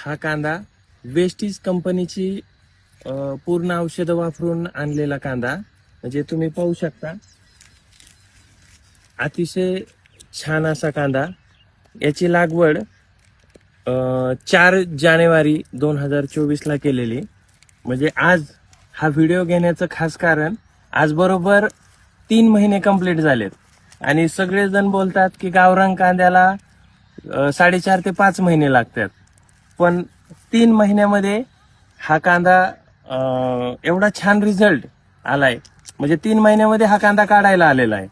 हा कांदा वेस्टीज कंपनीची पूर्ण औषधं वापरून आणलेला कांदा, म्हणजे तुम्ही पाहू शकता अतिशय छान असा कांदा. याची लागवड 4 जानेवारी 2024 ला केलेली. म्हणजे आज हा व्हिडिओ घेण्याचं खास कारण, आज बरोबर 3 महिने कंप्लीट झालेत आणि सगळेजण बोलतात की गावरान कांद्याला 4.5 ते 5 महिने लागतात, पण 3 महिन्यामध्ये हा कांदा एवढा छान रिझल्ट आलाय. म्हणजे 3 महिन्यामध्ये हा कांदा काढायला आलेला आहे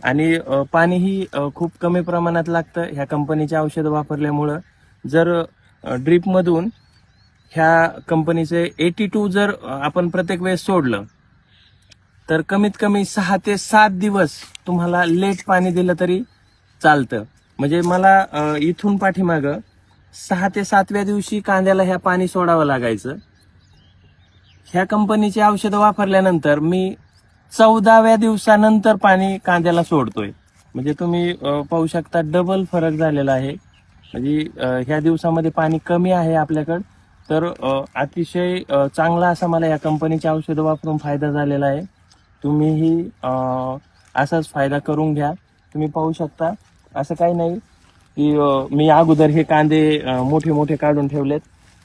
आणि पाणीही खूप कमी प्रमाणात लागतं ह्या कंपनीचे औषधं वापरल्यामुळं. जर ड्रीप मधून ह्या कंपनीचे 82 जर आपण प्रत्येक वेळेस सोडलं तर कमीत कमी 6 ते 7 दिवस तुम्हाला लेट पाणी दिलं तरी चालतं. म्हणजे मला इथून पाठीमागं 6 ते 7व्या दिवशी कांद्याला ह्या पाणी सोडावं लागायचं. ह्या कंपनीची औषधं वापरल्यानंतर मी 14व्या दिवसानंतर पाणी कांद्याला सोडतोय. म्हणजे तुम्ही पाहू शकता डबल फरक झालेला आहे. म्हणजे ह्या दिवसामध्ये पाणी कमी आहे आपल्याकडं, तर अतिशय चांगला असा मला या कंपनीची औषधं वापरून फायदा झालेला आहे. तुम्हीही असाच फायदा करून घ्या. तुम्ही पाहू शकता असं काही नाही की मी अगोदर हे कांदे मोठे मोठे काढून ठेवलेत.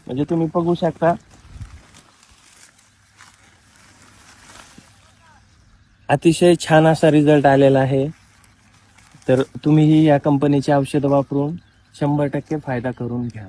म्हणजे तुम्ही बघू शकता अतिशय छान असा रिझल्ट आलेला आहे. तर तुम्हीही या कंपनीची औषधं वापरून 100% फायदा करून घ्या.